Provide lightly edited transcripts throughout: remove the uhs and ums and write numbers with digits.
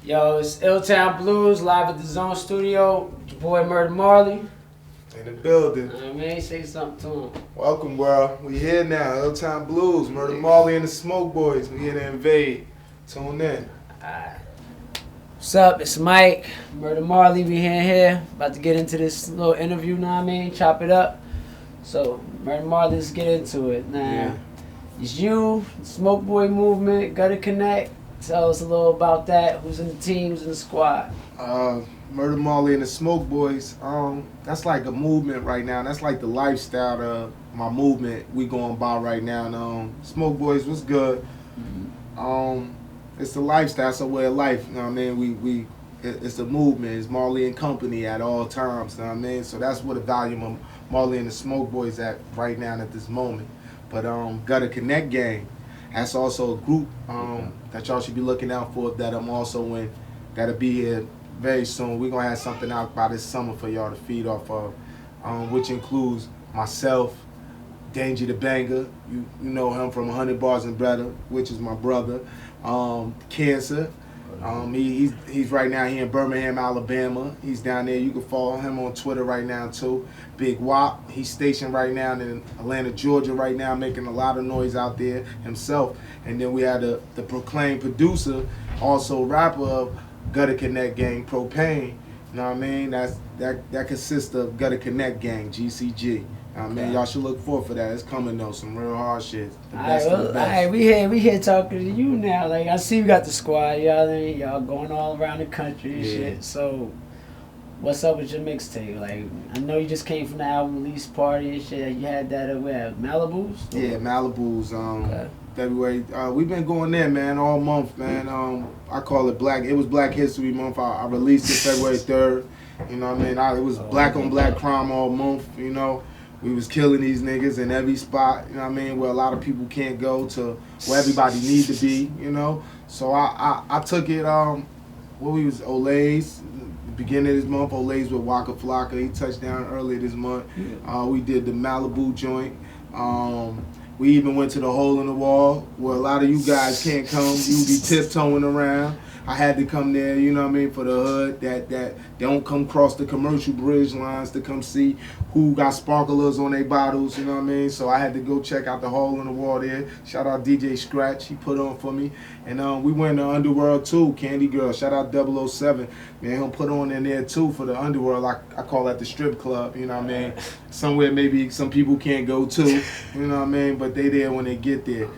Yo, it's iLGProduction Blues live at the Zone Studio. Your boy Marley. In the building. I mean, say something to him. Welcome, world. We here now. iLgProduction Blues. Marley and the Smoke Boys. We here to invade. Tune in. Alright. What's up? It's Mike. Marley. We here. About to get into this little interview, know what I mean? Chop it up. So, Marley, let's get into it. Now, Yeah. it's you, Smoke Boy Movement, Gotta Connect. Tell us a little about that. Who's in the team, who's in the squad? Marley and the Smoke Boys. That's like a movement right now. That's like the lifestyle of my movement we going by right now. And Smoke Boys, what's good? It's the lifestyle, it's a way of life. You know what I mean? It's a movement. It's Marley and Company at all times. You know what I mean? So that's what the volume of Marley and the Smoke Boys at right now at this moment. But Gotta Connect Gang. That's also a group that y'all should be looking out for. That I'm also in. That'll be here very soon. We're gonna have something out by this summer for y'all to feed off of, which includes myself, Danger the Banger. You know him from 100 Bars and Better, which is my brother. Cancer. He's right now here in Birmingham, Alabama. He's down there. You can follow him on Twitter right now too. Big Wop. He's stationed right now in Atlanta, Georgia right now, making a lot of noise out there himself. And then we had the proclaimed producer, also rapper of Gotta Connect Gang, Propane. You know what I mean? That consists of Gotta Connect Gang, GCG. I mean, y'all should look forward for that. It's coming though, some real hard shit. The best of the best. Alright, we here talking to you now. Like, I see you got the squad, y'all going all around the country and shit. So, what's up with your mixtape? Like, I know you just came from the album release party and shit. You had that at where? Malibu's? Yeah, Malibu's. February. We've been going there, man, all month, man. I call it Black. It was Black History Month. I released it February 3rd. You know what I mean? It was black on black crime all month. You know, we was killing these niggas in every spot. You know what I mean? Where a lot of people can't go to, where everybody need to be. You know, so I took it. We was Olay's. Beginning of this month, Olay's with Waka Flocka. He touched down earlier this month. We did the Malibu joint. We even went to the Hole in the Wall, where a lot of you guys can't come. You be tiptoeing around. I had to come there, you know what I mean, for the hood that don't come across the commercial bridge lines to come see who got sparklers on their bottles, you know what I mean? So I had to go check out the Hole in the Wall there. Shout out DJ Scratch, he put on for me. And we went to Underworld too, Candy Girl. Shout out 007. Man, he'll put on in there too for the Underworld. I call that the strip club, you know what I mean? Somewhere maybe some people can't go to, you know what I mean? But they there when they get there.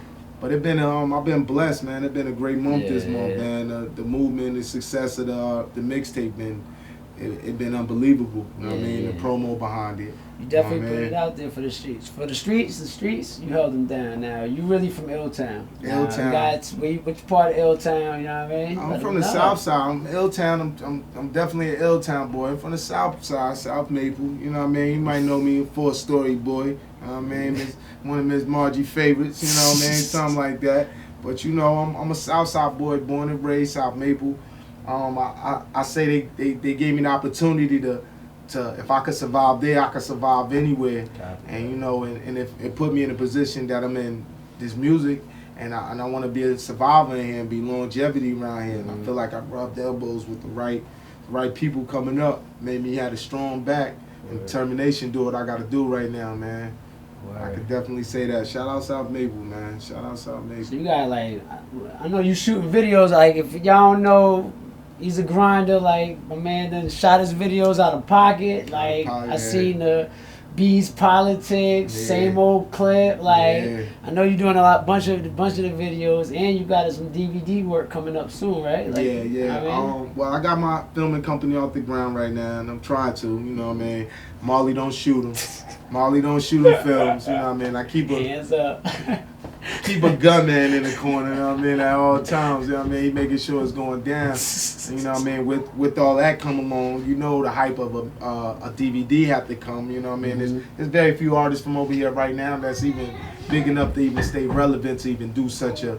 But it been I've been blessed, man. It's been a great month this month, man. The movement, the success of the mixtape been unbelievable. You know what I mean? The promo behind it. You definitely put it out there for the streets. For the streets, you held them down. Now you really from iLGProduction. iLGProduction. Which part of iLGProduction? You know what I mean? I'm from the South Side. I'm iLGProduction. I'm definitely an iLGProduction boy. I'm from the South Side, South Maple. You know what I mean? You might know me, Four Story Boy. You know what I mean? One of Miss Margie favorites. You know what I mean? Something like that. But you know, I'm a South Side boy, born and raised South Maple. I say they gave me the opportunity to if I could survive there, I could survive anywhere. And you know, and if it put me in a position that I'm in this music, and I want to be a survivor in here and be longevity around here. And I feel like I rubbed elbows with the right people coming up. Made me have a strong back and determination to do what I got to do right now, man. I could definitely say that. Shout out South Maple, man. Shout out South Maple. So you got like, I know you shooting videos. Like, if y'all don't know, he's a grinder. Like, my man done shot his videos out of pocket. Like, I seen the Bees Politics, same old clip. Like, I know you're doing bunch of the videos, and you got some DVD work coming up soon, right? Like, yeah. You know what I mean? Well, I got my filming company off the ground right now, and I'm trying to. You know what I mean? Marley don't shoot them. Marley don't shoot them films. You know what I mean? I keep hands up. Keep a gunman in the corner, you know what I mean, at all times, you know what I mean? He making sure it's going down. You know what I mean? With all that come along, you know the hype of a DVD have to come, you know what I mean? There's very few artists from over here right now that's even big enough to even stay relevant to even do such a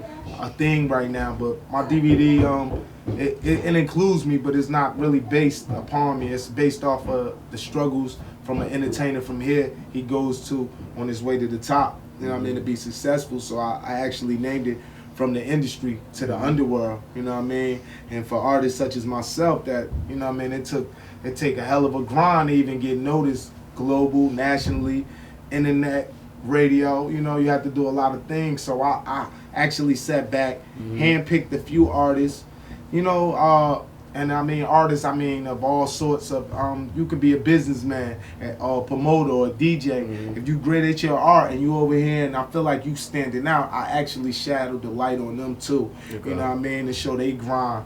thing right now. But my DVD, it includes me, but it's not really based upon me. It's based off of the struggles from an entertainer from here he goes to on his way to the top. You know what I mean, to be successful. So I actually named it from the industry to the underworld, you know what I mean? And for artists such as myself that, you know what I mean, it take a hell of a grind to even get noticed global, nationally, internet, radio, you know, you have to do a lot of things. So I actually sat back, handpicked a few artists, you know, and I mean artists, I mean of all sorts of, you could be a businessman or a promoter or a DJ. If you great at your art and you over here and I feel like you standing out, I actually shadowed the light on them too. Okay. You know what I mean? To show they grind.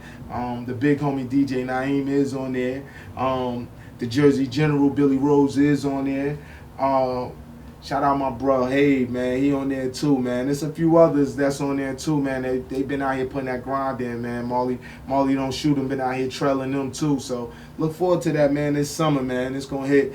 The big homie DJ Naeem is on there. The Jersey General Billy Rose is on there. Shout out my bro, hey man, he on there too, man. There's a few others that's on there too, man. They been out here putting that grind in, man. Marley Don't Shoot Him been out here trailing them too. So look forward to that, man. This summer, man. It's gonna hit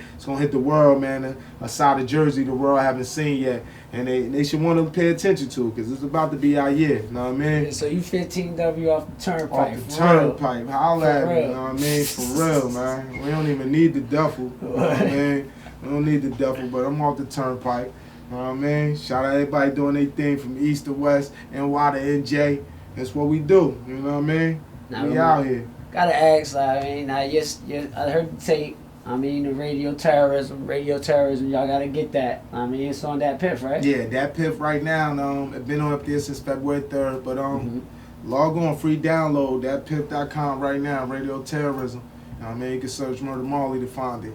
the world, man. A side of Jersey the world haven't seen yet, and they should want to pay attention to, because it's about to be our year. You know what I mean? Yeah, so you 15W off the turnpike. Off the turnpike. Holla at me. You know what I mean? For real, man. We don't even need the duffel. You know what I mean? We don't need the duffel, but I'm off the turnpike. You know what I mean? Shout out everybody doing their thing from east to west, NY to NJ. That's what we do. You know what I mean? Now we out here. Gotta ask, I mean, now yes, I heard the tape. I mean, the radio terrorism, y'all gotta get that. I mean, it's on that piff, right? Yeah, that piff right now. It's been on up there since February 3rd, but log on, free download, thatpiff.com right now, radio terrorism. You know what I mean? You can search Murder Marley to find it.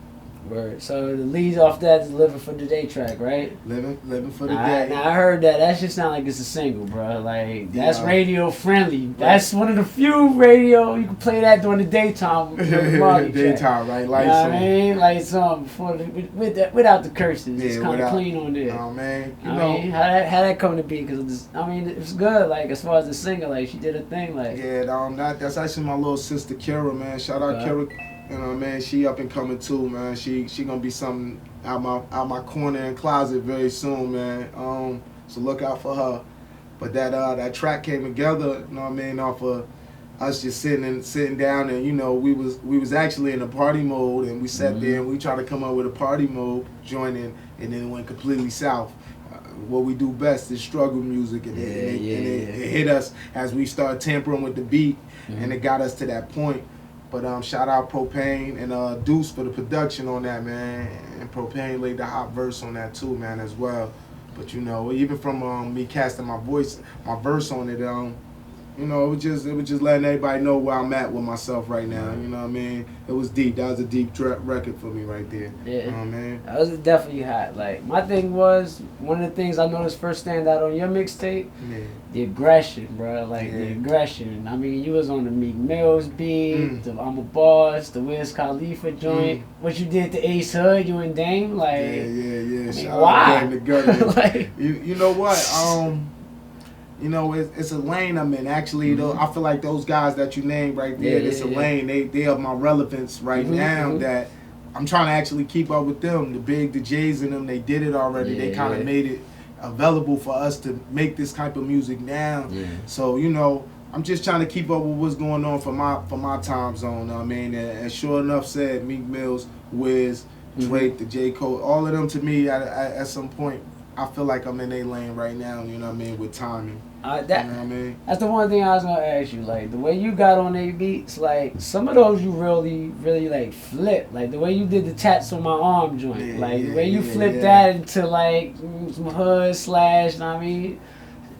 Word. So the lead off that is Living for the Day track, right? Living for the Day. Now I heard that. That just sound like it's a single, bro. Like, that's radio friendly. That's one of the few radio, you can play that during the daytime with the Marley daytime, right? Like, you know what I mean? Like some before without the curses. Yeah, it's kind of clean on there. Oh man, you know mean, how that come to be? Because I mean, it's good. Like as far as the singer, like she did a thing. Like that's actually my little sister Kira, man. Shout out Kira. You know, man, she up and coming too, man. She gonna be something out my corner and closet very soon, man. So look out for her. But that track came together, you know what I mean, off of us just sitting down, and you know we was actually in a party mode, and we sat there and we tried to come up with a party mode joining, and then it went completely south. What we do best is struggle music, and it hit us as we started tampering with the beat, and it got us to that point. But shout out Propane and Deuce for the production on that, man. And Propane laid the hot verse on that too, man, as well. But you know, even from me casting my verse on it, you know, it was just letting everybody know where I'm at with myself right now. You know what I mean? It was deep. That was a deep record for me right there. Yeah. You know what I mean? That was definitely hot. Like, my thing was, one of the things I noticed first stand out on your mixtape, the aggression, bro. Like, the aggression. I mean, you was on the Meek Mill's beat, the I'm a Boss, the Wiz Khalifa joint. What you did to Ace Hood, you and Dame, like... Yeah. I mean, shout why? out to like, you know what? You know, it's a lane I'm in. Actually, though, I feel like those guys that you named right there, it's a lane. They have my relevance right now that I'm trying to actually keep up with them. The J's in them, they did it already. They kind of made it available for us to make this type of music now. So, you know, I'm just trying to keep up with what's going on for my time zone. I mean, and sure enough said, Meek Mills, Wiz, Drake, the J. Cole, all of them to me at some point, I feel like I'm in a lane right now, you know what I mean, with timing. You know what I mean? That's the one thing I was gonna ask you. Like the way you got on A beats, like some of those you really like flip. Like the way you did the tats on my arm joint. Like the way you flipped that into like some hood slash. You know what I mean?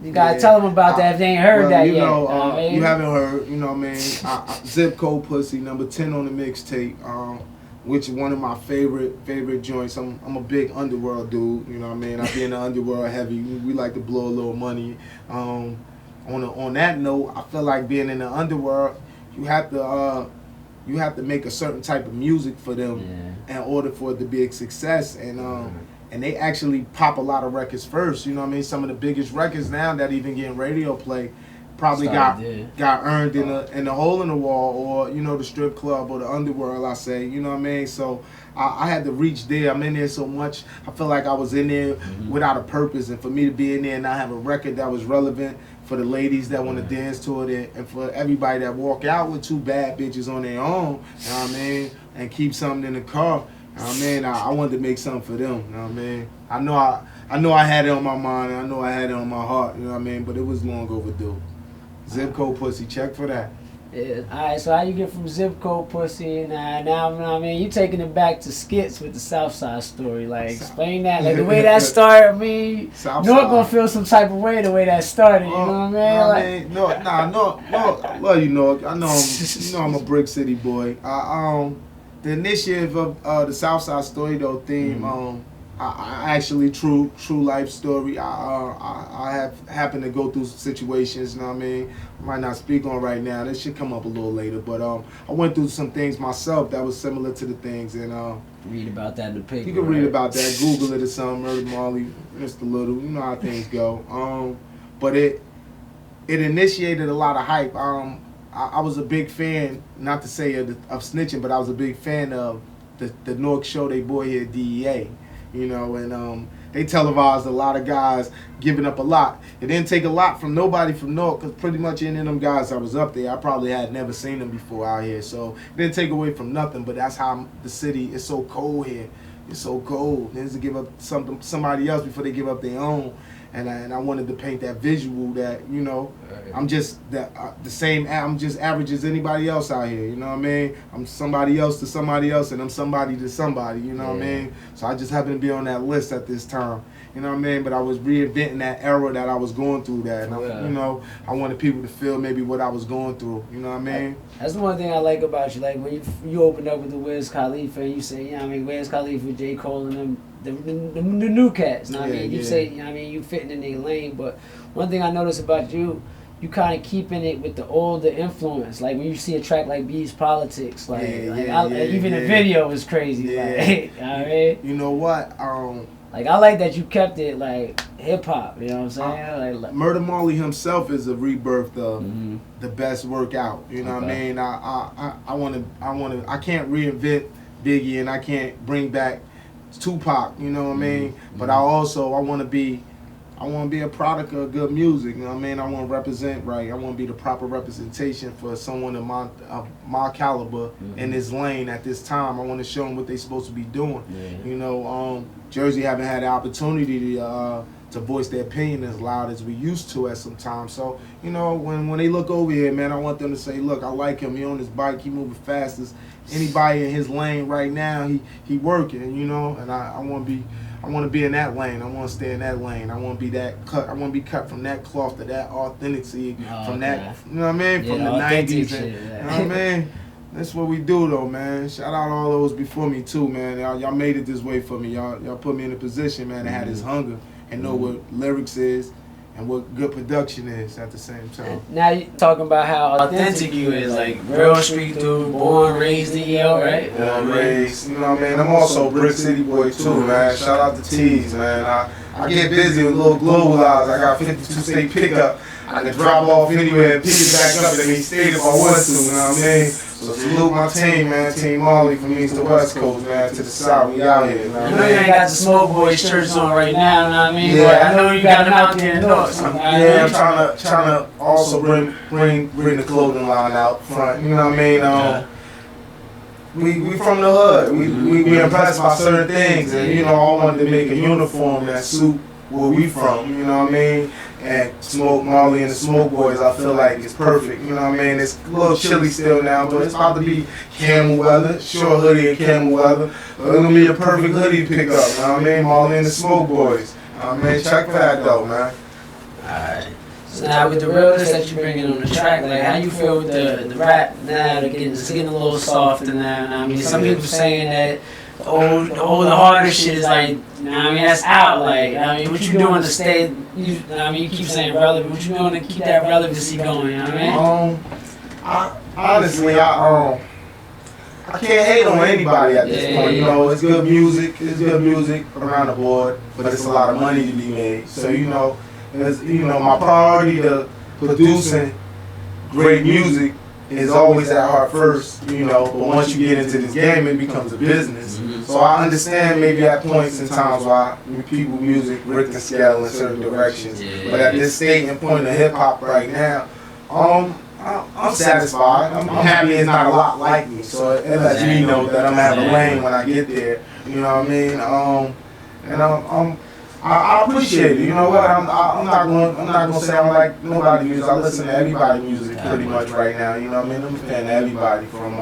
You gotta tell them about that if they ain't heard that yet. Know, you haven't heard. You know what I mean? Zip Code Pussy, number 10 on the mixtape. Which is one of my favorite joints. I'm a big underworld dude, you know what I mean? I be in the underworld heavy. We like to blow a little money. On that note, I feel like being in the underworld, you have to make a certain type of music for them in order for it to be a success. And they actually pop a lot of records first. You know what I mean? Some of the biggest records now that even getting radio play probably got earned in the hole in the wall, or you know, the strip club or the underworld, I say, you know what I mean? So I had to reach there. I'm in there so much, I feel like I was in there without a purpose, and for me to be in there and not have a record that was relevant for the ladies that want to dance to it, and for everybody that walk out with 2 bad bitches on their own, you know what I mean, and keep something in the car. You know what I mean? I wanted to make something for them. You know what I mean? I know I had it on my mind, and I know I had it on my heart, you know what I mean? But it was long overdue. Zip code pussy, check for that. Yeah. Alright, so how you get from zip code pussy now I mean, you taking it back to skits with the Southside story. Like, explain that. Like, the way that started, I mean, North gonna feel some type of way the way that started, you know what I mean? No, well, you know, I know I'm a Brick City boy. The initiative of the Southside Story, though, theme, I actually true life story. I have happened to go through situations, you know what I mean? I might not speak on right now. This should come up a little later, but I went through some things myself that was similar to the things, and read about that in the paper. You can read about that, Google it or something. Murder Marley, Mr. Little, you know how things go. But it initiated a lot of hype. I was a big fan, not to say of snitching, but I was a big fan of the North show they boy here, DEA. You know, and they televised a lot of guys giving up a lot. It didn't take a lot from nobody from North, because pretty much any of them guys that was up there, I probably had never seen them before out here. So it didn't take away from nothing, but that's how the city is so cold here. It's so cold. They need to give up somebody else before they give up their own. And I wanted to paint that visual that, you know, I'm just the same. I'm just average as anybody else out here. You know what I mean? I'm somebody else to somebody else, and I'm somebody to somebody. You know what I mean? So I just happened to be on that list at this time. You know what I mean? But I was reinventing that era that I was going through. That, and you know, I wanted people to feel maybe what I was going through. You know what I mean? That's the one thing I like about you. Like when you opened up with the Wiz Khalifa, and you say, you know what I mean, Wiz Khalifa, J. Cole, and them. The new cats, you know what I mean? You say, you know what I mean, you fitting in their lane, but one thing I noticed about you kind of keeping it with the older influence. Like when you see a track like B's Politics, even the video is crazy. Yeah. Like, you know what I mean? You know what? Like I like that you kept it like hip hop. You know what I'm saying? Like Murder Marley himself is a rebirth of the best workout. You know what I mean? I can't reinvent Biggie, and I can't bring back Tupac, you know what I mean? But I want to be a product of good music, you know what I mean? I want to represent right. I want to be the proper representation for someone of my caliber in this lane at this time. I want to show them what they're supposed to be doing. You know, Jersey haven't had the opportunity to voice their opinion as loud as we used to at some time. So, you know, when they look over here, man, I want them to say, look, I like him. He on his bike. He moving fast as anybody in his lane right now. He working, you know, and I want to be in that lane. I want to stay in that lane. I want to be that cut. I want to be cut from that cloth to that authenticity, from that, you know what I mean, from the 90s. And, you know what I mean? That's what we do, though, man. Shout out all those before me, too, man. Y'all made it this way for me. Y'all put me in a position, man, that had this hunger and know what lyrics is and what good production is at the same time. Now you talking about how authentic you is, like real street dude, born, raised in EL, right? Born, raised, you know what I mean? I'm also a Brick City boy too, man. Shout out to T's, man. I get busy with little globalized. I got 52 state pickup. I can drop off anywhere and pick it back up in any state if I want to, you know what I mean? So salute my team, man. Team Marley from east to west coast, man, to the south. We out here, man. I know you ain't got the Smoke Boys shirts on right now, you know what I mean? Yeah. But I know you got them out there in North. Yeah, I'm trying to also bring the clothing line out front. You know what I mean? We from the hood. We impressed by certain things, and you know, I wanted to make a uniform that suit where we from. You know what I mean? And Smoke Marley and the Smoke Boys, I feel like it's perfect. You know what I mean? It's a little chilly still now, but it's about to be camel weather, short hoodie and camel weather. But it's gonna be a perfect hoodie pickup. You know what I mean? Marley and the Smoke Boys. You know what I mean? Check for that though, man. Alright. So now with the realness that you're bringing on the track, like how you feel with the rap now? It's getting a little softer now. I mean, some people saying that the old harder shit is like, you know what I mean, that's out. Like, I mean, what you doing to stay? You keep saying relevant. What you doing to keep that relevancy going? You know what I mean? Honestly, I can't hate on anybody at this point. You know, it's good music. It's good music around the board, but it's a lot of money to be made. So my priority to producing great music is always at heart first, you know, but once you get into this game, it becomes a business. So I understand maybe at points in times why people music Rick and scale in certain directions. But at this state and point of hip hop right now, I'm satisfied. I'm happy it's not a lot like me. So it lets me know that I'm gonna have a lane when I get there. You know what I mean? And I appreciate it. You know what? I'm not gonna say I'm like nobody music. I listen to everybody music pretty much right now. You know what I mean? I'm a fan of everybody from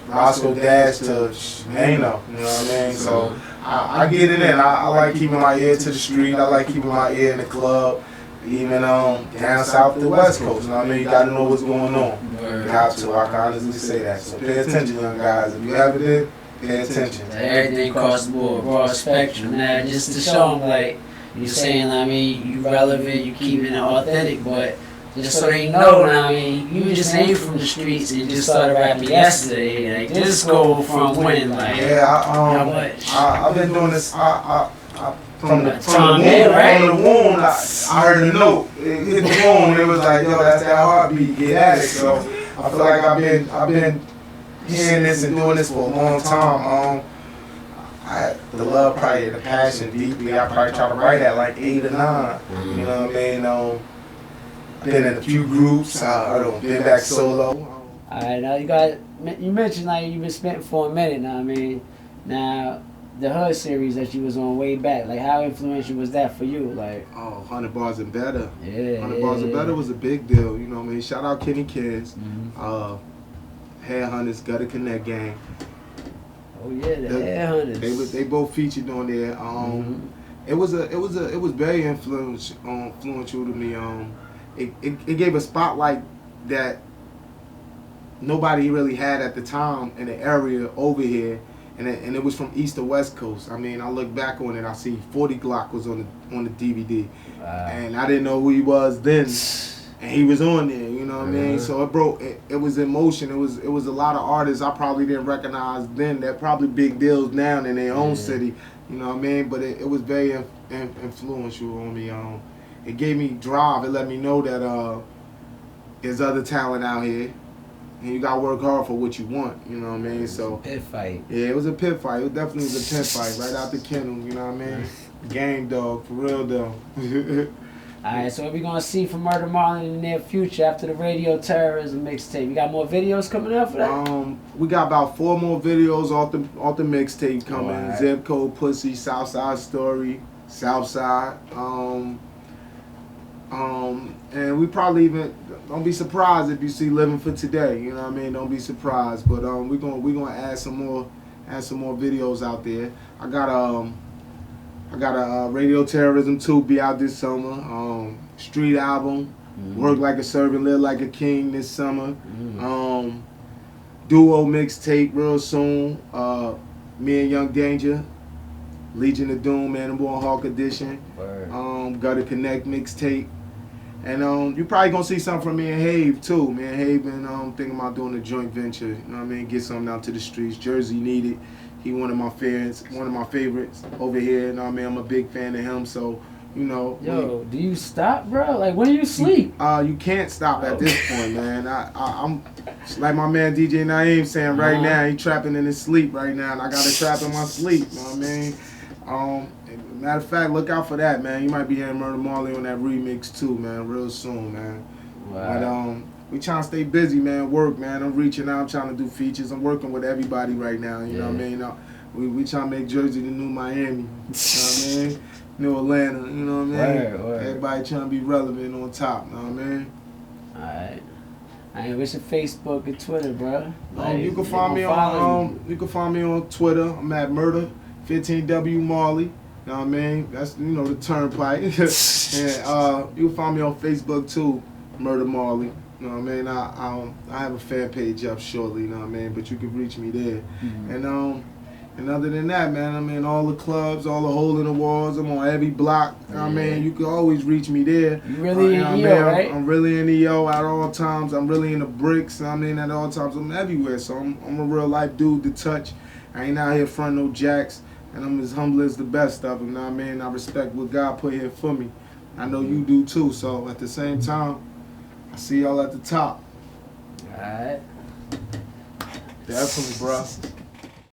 Roscoe Dash to Nano. You know what I mean? So I get it in. I like keeping my ear to the street. I like keeping my ear in the club. Even down south to the West Coast. You know what I mean? You gotta know what's going on. You got to. I can honestly say that. So pay attention, young guys. If you ever did, pay attention. Everything across the board, broad spectrum. Now, just to show them, like, you're saying, I mean, you relevant, you keeping it authentic, but just so they know, I mean, you just ain't from the streets and just started rapping yesterday. Like, this go from when, like, how much? I've been doing this, from the womb, I heard the note. It hit the womb, it was like, yo, that's that heartbeat, get at it. So I feel like I've been hearing this and doing this for a long time. The love, probably the passion deeply. I probably try to write at like 8 or 9. You know what I mean? Been in a few groups. Been back solo. Alright, now you mentioned like you've been spitting for a minute now. I mean, now the Hood series that you was on way back, like how influential was that for you? Like 100 Bars and Better. Yeah, 100 Bars and Better was a big deal. You know what I mean? Shout out Kenny Kids, Headhunters, Gutter Connect Gang. Oh yeah, the Headhunters. They both featured on there. It was very influential to me. It gave a spotlight that nobody really had at the time in the area over here, and it was from East to West Coast. I mean, I look back on it, I see 40 Glock was on the DVD, and I didn't know who he was then, and he was on there. You know what I mean? So it was in motion. It was a lot of artists I probably didn't recognize then. They're probably big deals now in their own city. You know what I mean? But it was very influential on me. It gave me drive. It let me know that there's other talent out here, and you gotta work hard for what you want. You know what I mean? So pit fight. Yeah, it was a pit fight. It definitely was a pit fight right out the kennel. You know what I mean? Game dog, for real though. Alright, so what we gonna see from Murder Marley in the near future after the Radio Terrorism mixtape? You got more videos coming out for that? We got about 4 more videos off the mixtape coming. Right. Zip Code, Pussy, Southside Story, Southside. And we probably even don't be surprised if you see Living for Today. You know what I mean? Don't be surprised. But we gonna add some more videos out there. I got a Radio Terrorism 2 be out this summer. Street album, Work Like a Servant, Live Like a King this summer. Duo mixtape real soon. Me and Young Danger, Legion of Doom, Animal Hawk edition. Gutter Connect mixtape. And you probably gonna see something from me and Have too. Me and Have been thinking about doing a joint venture. You know what I mean? Get something out to the streets. Jersey needed. He one of my favorites over here. You know what I mean? I'm a big fan of him. So, you know. Yo, do you stop, bro? Like, when do you sleep? You can't stop at this point, man. I'm like my man DJ Naeem saying right now. He trapping in his sleep right now, and I gotta trap in my sleep. You know what I mean? Matter of fact, look out for that, man. You might be hearing Murder Marley on that remix too, man, real soon, man. Wow. But we trying to stay busy, man. Work, man. I'm reaching out. I'm trying to do features. I'm working with everybody right now. You know what I mean? We trying to make Jersey the new Miami. You know what I mean? New Atlanta. You know what I mean? Word. Everybody trying to be relevant on top. You know what I mean? Alright. Alright, what's your Facebook and Twitter, bro? Like, you can find me on Twitter. I'm at Murder15W Marley. You know what I mean? That's, the turnpike. And you can find me on Facebook too, Murder Marley. You know what I mean? I have a fan page up shortly, you know what I mean? But you can reach me there. And other than that, man, I'm in all the clubs, all the hole in the walls. I'm on every block. You know what I mean? You can always reach me there. You really in EO, right? I'm really in EO at all times. I'm really in the bricks. I mean, at all times. I'm everywhere. So I'm a real life dude to touch. I ain't out here fronting no jacks. And I'm as humble as the best of them, you know what I mean? I respect what God put here for me. I know you do too, so at the same time, I see y'all at the top. Alright. Definitely, bro.